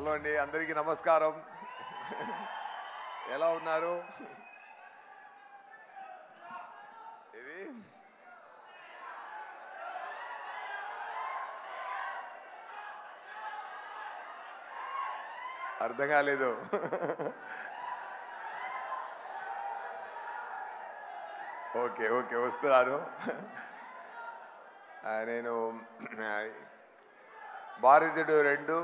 Hello అండి, అందరికీ నమస్కారం. ఎలా ఉన్నారు? ఇది అర్థం కాలేదు. ఓకే ఓకే, వస్తున్నాను. నేను భారతీయుడు 2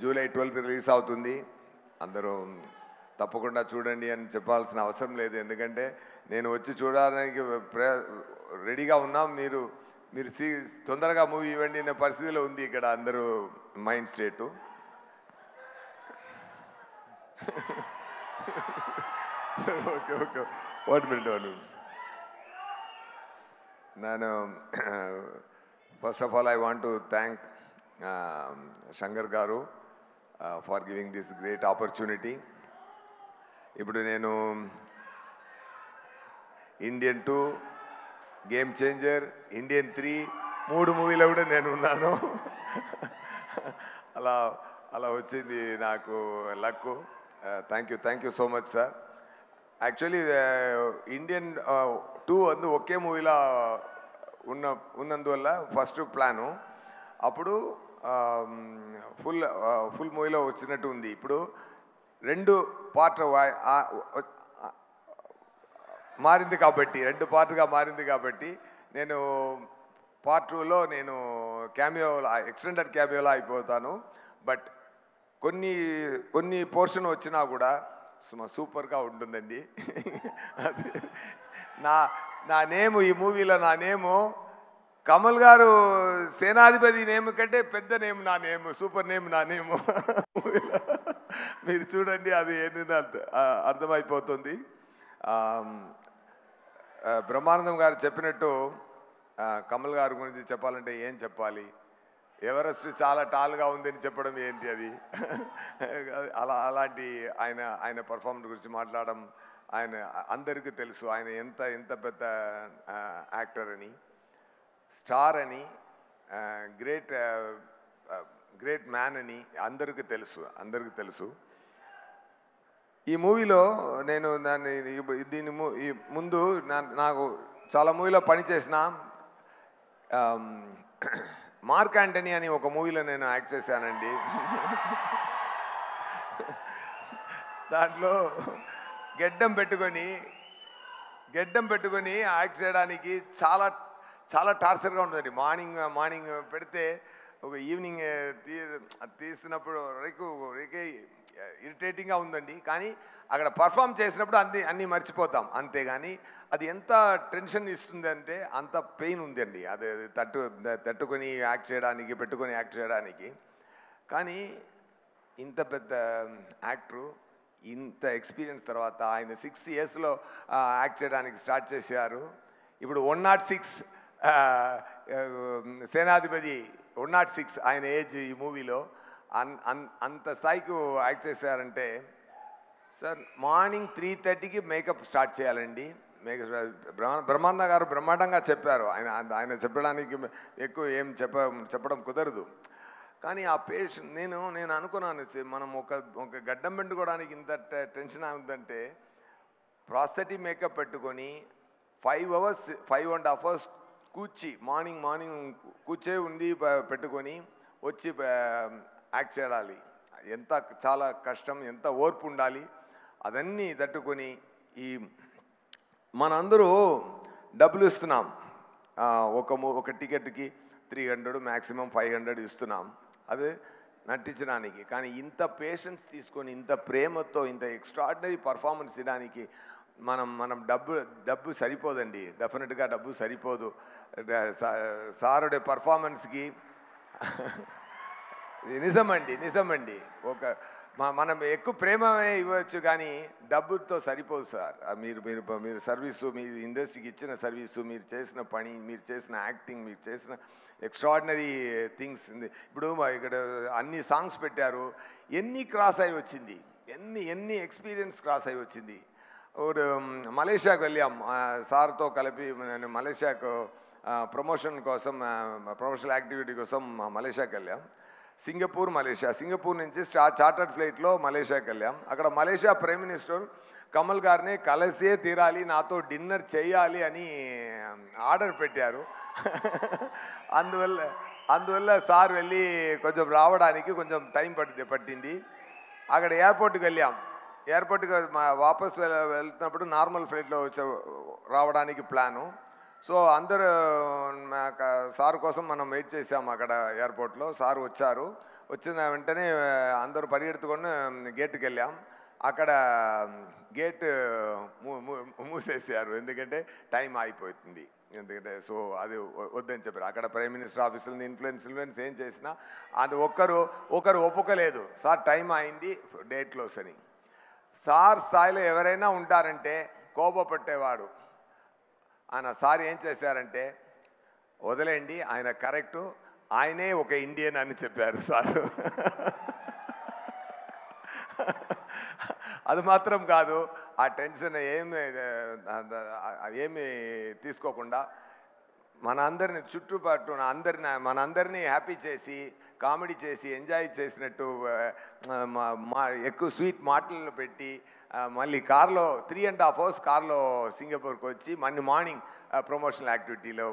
జూలై 12 రిలీజ్ అవుతుంది. అందరూ తప్పకుండా చూడండి అని చెప్పాల్సిన అవసరం లేదు, ఎందుకంటే నేను వచ్చి చూడడానికి రెడీగా ఉన్నాం. మీరు తొందరగా మూవీ ఇవ్వండి అనే పరిస్థితిలో ఉంది ఇక్కడ అందరూ mind state. Okay okay, 1 minute. నేను first of all I want to thank Shankar garu for giving this great opportunity. ఇప్పుడు నేను ఇండియన్ 2, గేమ్ చేంజర్, ఇండియన్ 3 3 మూవీలో కూడా నేను ఉన్నాను. అలా వచ్చింది నాకు luck. Thank you so much sir. Actually Indian 2 ఒకే మూవీలో ఉన్నందువల్ల ఫస్ట్ ప్లాను అప్పుడు ఫుల్ మూవీలో వచ్చినట్టు ఉంది. ఇప్పుడు 2 పార్ట్ మారింది కాబట్టి 2 పార్ట్గా మారింది కాబట్టి నేను పార్ట్ 2లో నేను ఎక్స్టెండెడ్ క్యామియోలో అయిపోతాను. బట్ కొన్ని పోర్షన్ వచ్చినా కూడా సూపర్గా ఉంటుందండి. నా నేము ఈ మూవీలో నా నేము కమల్ గారు సేనాధిపతి నేమ్ కంటే పెద్ద నేమ్ నా నేము, సూపర్ నేమ్ నా నేము. మీరు చూడండి, అది ఏంటంటే అర్థమైపోతుంది. బ్రహ్మానందం గారు చెప్పినట్టు కమల్ గారి గురించి చెప్పాలంటే ఏం చెప్పాలి? ఎవరెస్ట్ చాలా టాల్గా ఉందని చెప్పడం ఏంటి అది? అలాంటి ఆయన పర్ఫార్మెన్స్ గురించి మాట్లాడడం, ఆయన అందరికీ తెలుసు ఆయన ఎంత పెద్ద యాక్టర్ అని, స్టార్ అని, గ్రేట్ మ్యాన్ అని అందరికీ తెలుసు. ఈ మూవీలో నేను దీని ముందు నాకు చాలా మూవీలో పనిచేసిన మార్క్ యాంటనీ అని ఒక మూవీలో నేను యాక్ట్ చేశానండి. దాంట్లో గెడ్డం పెట్టుకొని యాక్ట్ చేయడానికి చాలా టార్చర్గా ఉంటుందండి. మార్నింగ్ పెడితే ఒక ఈవినింగ్ తీస్తున్నప్పుడు ఇరిటేటింగ్గా ఉందండి. కానీ అక్కడ పర్ఫామ్ చేసినప్పుడు అన్నీ మర్చిపోతాం, అంతేగాని అది ఎంత టెన్షన్ ఇస్తుంది అంటే అంత పెయిన్ ఉందండి. అది పెట్టుకొని యాక్ట్ చేయడానికి. కానీ ఇంత పెద్ద యాక్టరు, ఇంత ఎక్స్పీరియన్స్ తర్వాత ఆయన 6 yearsలో యాక్ట్ చేయడానికి స్టార్ట్ చేశారు. ఇప్పుడు 106 సేనాధిపతి 106 ఆయన ఏజ్ ఈ మూవీలో. అంత స్థాయికి యాక్ట్ చేశారంటే సార్, మార్నింగ్ 3:30కి మేకప్ స్టార్ట్ చేయాలండి. బ్రహ్మానంద గారు బ్రహ్మాండంగా చెప్పారు. ఆయన చెప్పడానికి ఎక్కువ ఏం చెప్పడం కుదరదు. కానీ ఆ పేషెంట్ నేను అనుకున్నాను, మనం ఒక గడ్డం పెట్టుకోవడానికి ఇంత టెన్షన్ అవుతుందంటే ప్రాస్థెటిక్ మేకప్ పెట్టుకొని 5.5 hours మార్నింగ్ కూర్చే ఉండి పెట్టుకొని వచ్చి యాక్ట్ చేయాలి. చాలా కష్టం, ఎంత ఓర్పు ఉండాలి. అదన్నీ తట్టుకొని మనందరూ డబ్బులు ఇస్తున్నాం. ఒక టికెట్కి 300, మ్యాక్సిమం 500 ఇస్తున్నాం అది నటించడానికి. కానీ ఇంత పేషెన్స్ తీసుకొని, ఇంత ప్రేమతో, ఇంత ఎక్స్ట్రాడినరీ పర్ఫార్మెన్స్ ఇవ్వడానికి మనం డబ్బు సరిపోదండి. డెఫినెట్గా డబ్బు సరిపోదు. సారుడే పర్ఫార్మెన్స్కి నిజమండి. మనం ఎక్కువ ప్రేమే ఇవ్వచ్చు, కానీ డబ్బుతో సరిపోదు సార్. మీరు సర్వీసు, మీరు ఇండస్ట్రీకి ఇచ్చిన సర్వీసు, మీరు చేసిన పని, మీరు చేసిన యాక్టింగ్, మీరు చేసిన ఎక్స్ట్రాడినరీ థింగ్స్. ఇప్పుడు ఇక్కడ అన్ని సాంగ్స్ పెట్టారు, ఎన్ని క్రాస్ అయి వచ్చింది, ఎన్ని ఎక్స్పీరియన్స్ క్రాస్ అయి వచ్చింది. ఇప్పుడు మలేషియాకు వెళ్ళాం సార్తో కలిపి. నేను మలేషియాకు ప్రమోషన్ కోసం, ప్రమోషనల్ యాక్టివిటీ కోసం మలేషియాకి వెళ్ళాం. Singapore, Malaysia. సింగపూర్ నుంచి చార్టర్డ్ ఫ్లైట్లో మలేషియాకి వెళ్ళాం. అక్కడ మలేషియా ప్రైమ్ మినిస్టర్ కమల్ గారిని కలిసే తీరాలి, నాతో డిన్నర్ చేయాలి అని ఆర్డర్ పెట్టారు. అందువల్ల సార్ వెళ్ళి కొంచెం రావడానికి కొంచెం టైం పట్టింది. అక్కడ ఎయిర్పోర్ట్కి వెళ్ళాం. ఎయిర్పోర్ట్కి వాపస్ వెళ్తున్నప్పుడు నార్మల్ ఫ్లైట్లో రావడానికి ప్లాను. సో అందరూ సార్ కోసం మనం వెయిట్ చేసాం అక్కడ ఎయిర్పోర్ట్లో. సార్ వచ్చారు. వచ్చిన వెంటనే అందరూ పరిగెత్తుకొని గేట్కి వెళ్ళాం. అక్కడ గేట్ మూసేసారు, ఎందుకంటే టైం అయిపోతుంది. ఎందుకంటే సో అది వద్దని చెప్పారు. అక్కడ ప్రైమ్ మినిస్టర్ ఆఫీసులో ఇన్ఫ్లుయెన్స్ ఏం చేసినా అది ఒకరు ఒప్పుకోలేదు. సార్ టైం అయింది, డేట్ క్లోజ్ అని. సార్ స్థాయిలో ఎవరైనా ఉంటారంటే కోపపట్టేవాడు. ఆయన సార్ ఏం చేశారంటే, వదిలేండి ఆయన కరెక్టు, ఆయనే ఒక ఇండియన్ అని చెప్పారు సార్. అది మాత్రం కాదు, ఆ టెన్షన్ ఏమి తీసుకోకుండా మనందరిని చుట్టుపట్టు మనందరినీ హ్యాపీ చేసి, కామెడీ చేసి, ఎంజాయ్ చేసినట్టు ఎక్కువ స్వీట్ మాటలు పెట్టి మళ్ళీ కార్లో 3.5 hours కార్లో సింగపూర్కి వచ్చి మళ్ళీ మార్నింగ్ ప్రమోషనల్ యాక్టివిటీలో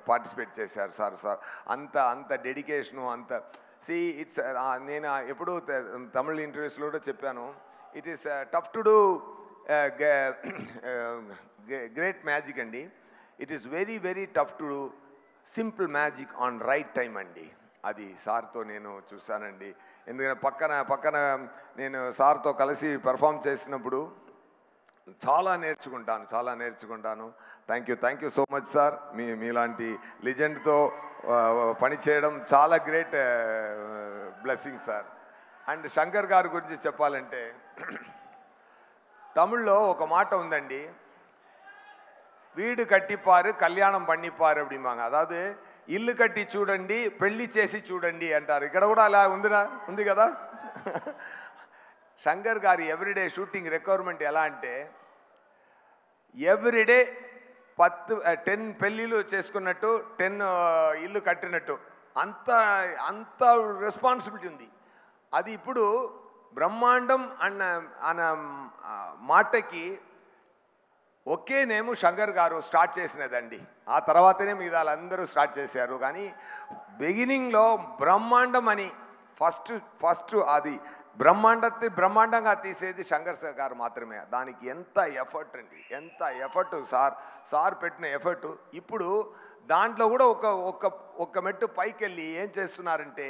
పార్టిసిపేట్ చేశారు సార్. అంత డెడికేషను, అంత ఇట్స్ నేను ఎప్పుడు తమిళ ఇంటర్వ్యూస్లో కూడా చెప్పాను, it is tough to do great magic అండి. It is very very tough to do simple magic on right time అండి. అది సార్తో నేను చూశానండి. ఎందుకంటే పక్కన నేను సార్తో కలిసి పెర్ఫామ్ చేసినప్పుడు చాలా నేర్చుకుంటాను. Thank you so much sir. మీలాంటి లెజెండ్తో పనిచేయడం చాలా great blessing sir. And Shankar గారి గురించి చెప్పాలంటే, తమిళ్లో ఒక మాట ఉందండి, வீடு கட்டிப்பாரு కళ్యాణం பண்ணிப்பாరు அப்படிம்பாங்க. అதாவது ఇల్లు కట్టి చూడండి, పెళ్లి చేసి చూడండి అంటారు. ఇక్కడ కూడా అలా ఉంది కదా. శంకర్ గారి ఎవ్రీడే షూటింగ్ రిక్వైర్మెంట్ ఎలా అంటే, ఎవ్రీడే 10 పెళ్ళిళ్ళు చేసుకున్నట్టు, 10 ఇల్లు కట్టినట్టు, అంత రెస్పాన్సిబిలిటీ ఉంది. అది ఇప్పుడు బ్రహ్మాండం అన్న మాటకి ఒకే నేము శంకర్ గారు స్టార్ట్ చేసినదండి. ఆ తర్వాతనే మిగతా అందరూ స్టార్ట్ చేశారు. కానీ బిగినింగ్లో బ్రహ్మాండం అని ఫస్ట్ అది బ్రహ్మాండంగా తీసేది శంకర్ గారు మాత్రమే. దానికి ఎంత ఎఫర్ట్ అండి, ఎంత ఎఫర్ట్ సార్ పెట్టిన ఎఫర్ట్. ఇప్పుడు దాంట్లో కూడా ఒక మెట్టు పైకి వెళ్ళి ఏం చేస్తున్నారంటే,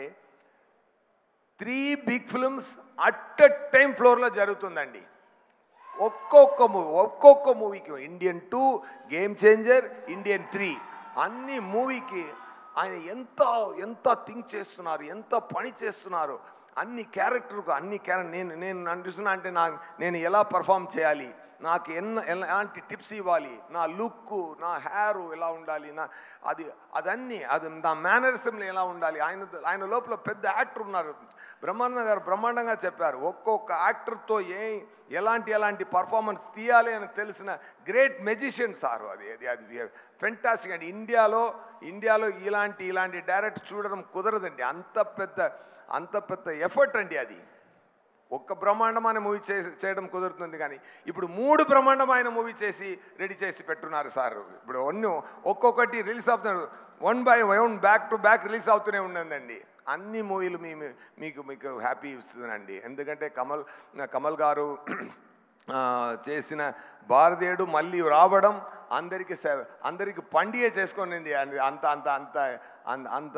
3 big films at a time ఫ్లోర్లో జరుగుతుందండి. ఒక్కొక్క మూవీకి ఇండియన్ 2, గేమ్ చేంజర్, ఇండియన్ 3 అన్ని మూవీకి ఆయన ఎంత థింక్ చేస్తున్నారు, ఎంత పని చేస్తున్నారు. అన్ని క్యారెక్టర్ నేను అనిపిస్తున్నా అంటే నేను ఎలా పర్ఫామ్ చేయాలి, నాకు ఎలాంటి టిప్స్ ఇవ్వాలి, నా లుక్, నా హెయిర్ ఎలా ఉండాలి, అది నా మేనరిజంలో ఎలా ఉండాలి. ఆయన లోపల పెద్ద యాక్టర్ ఉన్నారు. బ్రహ్మాండంగా చెప్పారు. ఒక్కొక్క యాక్టర్తో ఎలాంటి పర్ఫార్మెన్స్ తీయాలి అని తెలిసిన గ్రేట్ మెజిషియన్ సార్. అది ఫెంటాస్టిక్ అండి. ఇండియాలో ఇలాంటి డైరెక్ట్ చూడడం కుదరదండి. అంత పెద్ద ఎఫర్ట్ అండి. అది ఒక్క బ్రహ్మాండమైన మూవీ చేయడం కుదురుతుంది. కానీ ఇప్పుడు 3 బ్రహ్మాండమైన మూవీ చేసి రెడీ చేసి పెట్టున్నారు సార్. ఇప్పుడు ఒక్కొక్కటి రిలీజ్ అవుతున్నారు, 1 by 1 back to back release అవుతూనే ఉందండి. అన్ని మూవీలు మీకు హ్యాపీ ఇస్తుందండి. ఎందుకంటే కమల్ గారు చేసిన భారతీయుడు మళ్ళీ రావడం అందరికి పండిగే చేసుకునింది. అంత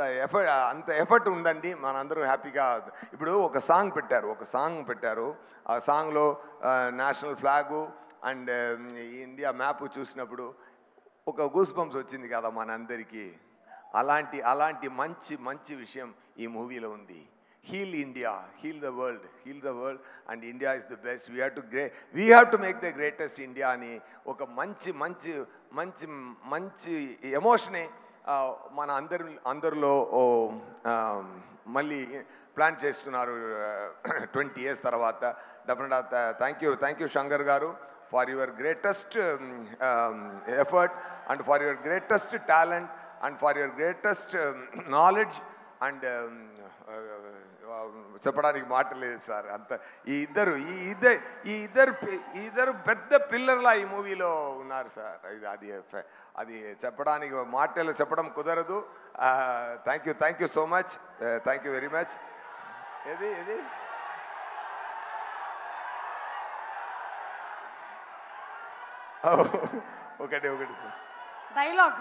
ఎఫర్ట్ ఉందండి. మనందరూ హ్యాపీగా ఇప్పుడు ఒక సాంగ్ పెట్టారు. ఆ సాంగ్లో national flag and India map చూసినప్పుడు ఒక గూస్ బంప్స్ వచ్చింది కదా మనందరికీ. అలాంటి మంచి విషయం ఈ మూవీలో ఉంది. Heal India, heal the world and India is the best. We have to make the greatest India అని ఒక మంచి ఎమోషనే మన అందరిలో మళ్ళీ ప్లాన్ చేస్తున్నారు 20 years తర్వాత. డెఫినెట్గా thank you Shankar garu for your greatest effort and for your greatest talent and for your greatest knowledge and చెప్పడానికి మాట లేదు సార్. అంత ఈ ఇద్దరు పెద్ద పిల్లర్లా ఈ మూవీలో ఉన్నారు సార్. అది చెప్పడానికి మాటలు చెప్పడం కుదరదు. Thank you so much, thank you very much. ఏది ఒకటి సార్ డైలాగ్.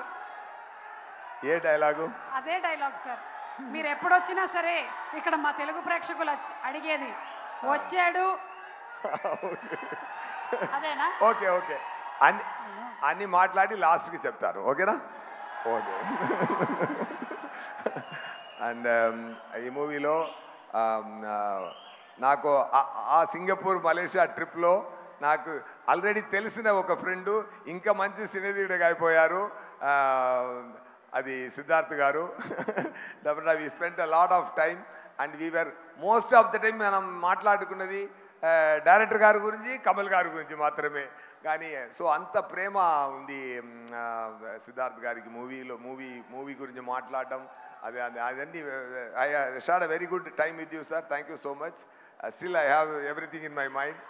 ఏ డైలాగు? అదే డైలాగ్ సార్. మీరు ఎప్పుడొచ్చినా సరే ఇక్కడ మా తెలుగు ప్రేక్షకులు అడిగేది వచ్చాడు అదేనా? ఓకే అన్ని మాట్లాడి లాస్ట్కి చెప్తారు. ఓకేనా? ఓకే. అండ్ ఈ మూవీలో నాకు ఆ సింగపూర్ మలేషియా ట్రిప్లో నాకు ఆల్రెడీ తెలిసిన ఒక ఫ్రెండు ఇంకా మంచి సినీధీయుడిగా అయిపోయారు. అది సిద్ధార్థ్ గారు. డెఫినెట్గా we spent a lot of time and we're most of the time మనం మాట్లాడుకున్నది డైరెక్టర్ గారి గురించి, కమల్ గారి గురించి మాత్రమే. కానీ సో అంత ప్రేమ ఉంది సిద్ధార్థ్ గారికి మూవీ గురించి మాట్లాడడం. అదన్నీ I had a very good time with you sir. Thank you so much. Still I have everything in my mind.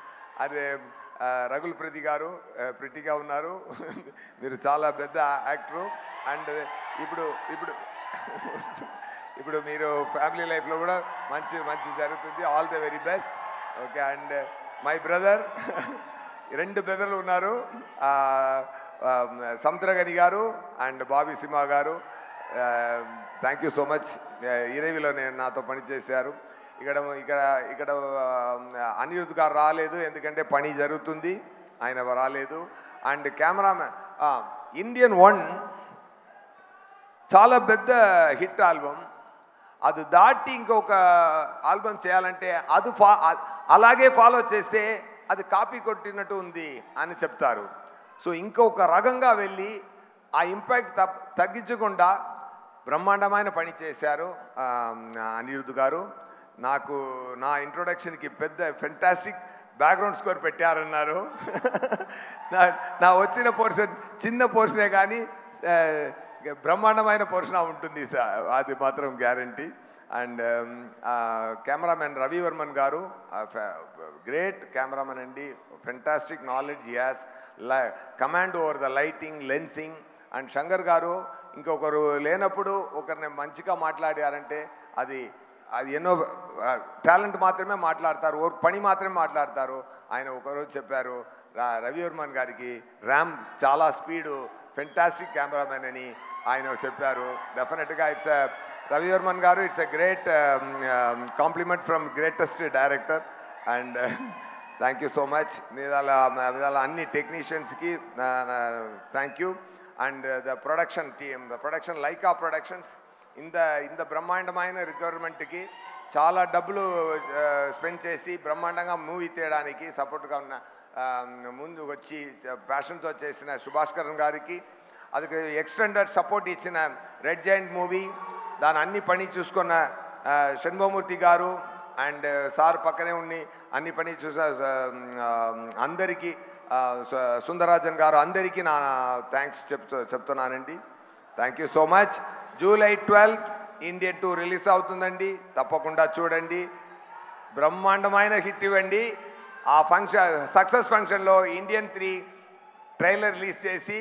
అదే రఘుల్ ప్రిటిగా ఉన్నారు. మీరు చాలా పెద్ద యాక్టరు. అండ్ ఇప్పుడు మీరు ఫ్యామిలీ లైఫ్లో కూడా మంచి జరుగుతుంది. All the very best. Okay. And my brother, 2 బ్రదర్లు ఉన్నారు, Samuthirakani garu and Bobby Simha garu. Thank you so much. ఇరవిలో నాతో పనిచేశారు. ఇక్కడ అనిరుద్ధ్ గారు రాలేదు, ఎందుకంటే పని జరుగుతుంది, ఆయన రాలేదు. అండ్ కెమెరామ్యాన్ ఇండియన్ 1 చాలా పెద్ద హిట్ ఆల్బమ్. అది దాటి ఇంకొక ఆల్బమ్ చేయాలంటే అలాగే ఫాలో చేస్తే అది కాపీ కొట్టినట్టు ఉంది అని చెప్తారు. సో ఇంకొక రకంగా వెళ్ళి ఆ ఇంపాక్ట్ తగ్గించకుండా బ్రహ్మాండమైన పని చేశారు అనిరుద్ధ్ గారు. నా ఇంట్రొడక్షన్కి పెద్ద ఫెంటాస్టిక్ బ్యాక్గ్రౌండ్ స్కోర్ పెట్టారన్నారు. నా వచ్చిన పోర్షన్ చిన్న పోర్షనే కానీ బ్రహ్మాండమైన పోర్షన్ ఉంటుంది సార్, అది మాత్రం guarantee. And cameraman Ravi Varman గారు, గ్రేట్ కెమెరామెన్ అండి. Fantastic knowledge, he has command over the lighting, lensing. And Shankar గారు ఇంకొకరు లేనప్పుడు ఒకరిని మంచిగా మాట్లాడారంటే అది ఎన్నో టాలెంట్ మాత్రమే మాట్లాడతారు, పని మాత్రమే మాట్లాడతారు. ఆయన ఒకరోజు చెప్పారు రవి వర్మన్ గారికి ర్యామ్ చాలా స్పీడు, ఫెంటాస్టిక్ కెమెరామెన్ అని ఆయన చెప్పారు. డెఫినెట్గా Ravi Varman garu, it's a great compliment from greatest director. And thank you so much. మీద అన్ని టెక్నీషియన్స్కి thank you. And the production team, the production Lyca productions, ఇంత బ్రహ్మాండమైన రిక్వైర్మెంట్కి చాలా డబ్బులు స్పెండ్ చేసి బ్రహ్మాండంగా మూవీ తీయడానికి సపోర్ట్గా ఉన్న ముందు వచ్చి ప్యాషన్తో చేసిన సుభాష్కరన్ గారికి, అది ఎక్స్టెండెడ్ సపోర్ట్ ఇచ్చిన రెడ్ జైంట్ మూవీ దాని అన్ని పని చూసుకున్న షణ్ముఖమూర్తి గారు అండ్ సార్ పక్కనే ఉండి అన్ని పని చూసా అందరికీ, సుందరరాజన్ గారు, అందరికీ నా థ్యాంక్స్ చెప్తున్నానండి. Thank you so much. July 12 Indian 2 release అవుతుందండి, తప్పకుండా చూడండి. బ్రహ్మాండమైన హిట్ ఇవ్వండి. ఆ సక్సెస్ ఫంక్షన్లో ఇండియన్ 3 ట్రైలర్ రిలీజ్ చేసి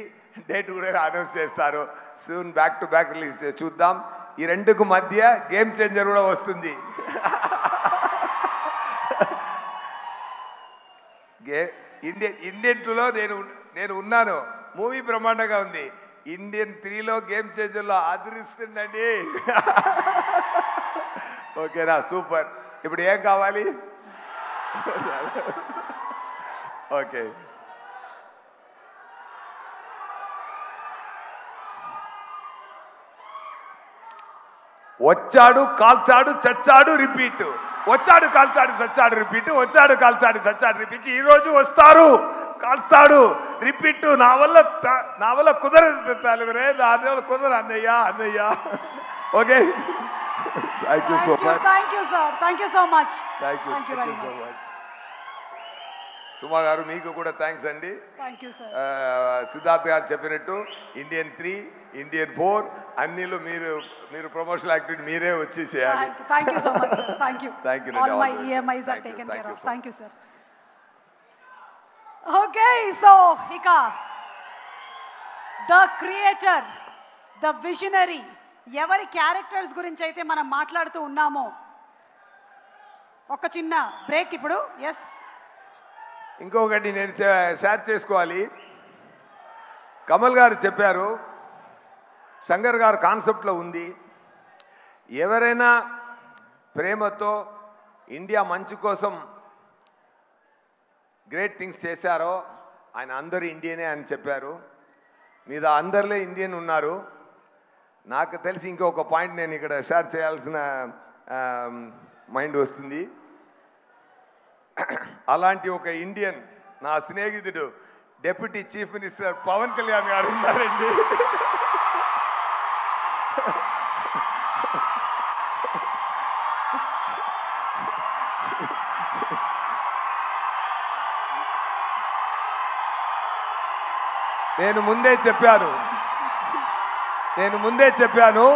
డేట్ కూడా అనౌన్స్ చేస్తారు. Soon back to back release చూద్దాం. ఈ రెండుకు మధ్య గేమ్ చేంజర్ కూడా వస్తుంది. ఇండియన్ 2లో నేను ఉన్నాను, మూవీ బ్రహ్మాండంగా ఉంది. ఇండియన్ 3లో గేమ్ చేంజర్లో అదిరిస్తుందండి. ఓకేనా? సూపర్. ఇప్పుడు ఏం కావాలి? ఓకే. వచ్చాడు, కాల్చాడు, చచ్చాడు, రిపీట్. వచ్చాడు, కాల్చాడు, చచ్చాడు, రిపీట్. వచ్చాడు, కాల్చాడు, చచ్చాడు, రిపీట్. ఈరోజు వస్తారు, కాల్స్తాడు, రిపీట్. నా వల్ల కుదరదు తలవరే, నా వల్ల కుదరదు అన్నయ్య. Okay. Thank you so much. Thank you sir. Thank you so much. Thank you so much. Suma garu మీకు కూడా థ్యాంక్స్ అండి. Thank you sir. సిద్ధార్థ్ గారు చెప్పినట్టు ఇండియన్ 3, ఇండియన్ 4 అన్నిలో మీరు ప్రమోషనల్ యాక్టివిటీ మీరే వచ్చి చేయాలి. Thank you so much sir. Thank you. Thank you. All my EMIs are taken care of. Thank you sir. Okay, so ఇక ద క్రియేటర్, ద విజనరీ, ఎవరి characters గురించి అయితే మనం మాట్లాడుతూ ఉన్నామో ఒక చిన్న బ్రేక్ ఇప్పుడు. ఎస్, ఇంకొకటి నేను షేర్ చేసుకోవాలి. కమల్ గారు చెప్పారు, శంకర్ గారు కాన్సెప్ట్లో ఉంది, ఎవరైనా ప్రేమతో ఇండియా మంచి కోసం గ్రేట్ థింగ్స్ చేశారో ఆయన అందరూ ఇండియనే అని చెప్పారు. మీద అందరిలో ఇండియన్ ఉన్నారు. నాకు తెలిసి ఇంకొక పాయింట్ నేను ఇక్కడ షేర్ చేయాల్సిన మైండ్ వస్తుంది. అలాంటి ఒక ఇండియన్ నా స్నేహితుడు deputy chief minister Pawan Kalyan garu ఉన్నారండి. నేను ముందే చెప్పాను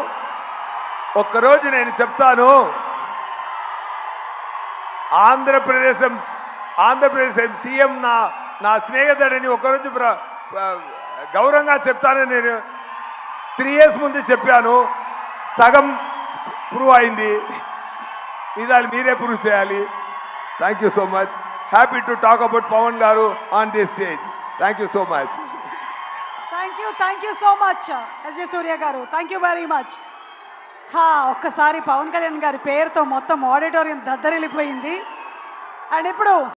ఒక్కరోజు నేను చెప్తాను, ఆంధ్రప్రదేశ్ సీఎం నా స్నేహితుడని ఒకరోజు గౌరవంగా చెప్తానని నేను 3 years ముందు చెప్పాను. సగం ప్రూవ్ అయింది, ఇదాలు మీరే ప్రూవ్ చేయాలి. Thank you so much. Happy to talk about Pawan garu on this stage. Thank you so much. Thank you so much SJ Surya garu. Thank you very much. ఒక్కసారి పవన్ కళ్యాణ్ గారి పేరుతో మొత్తం ఆడిటోరియం దద్దరిల్లిపోయింది. అండ్ ఇప్పుడు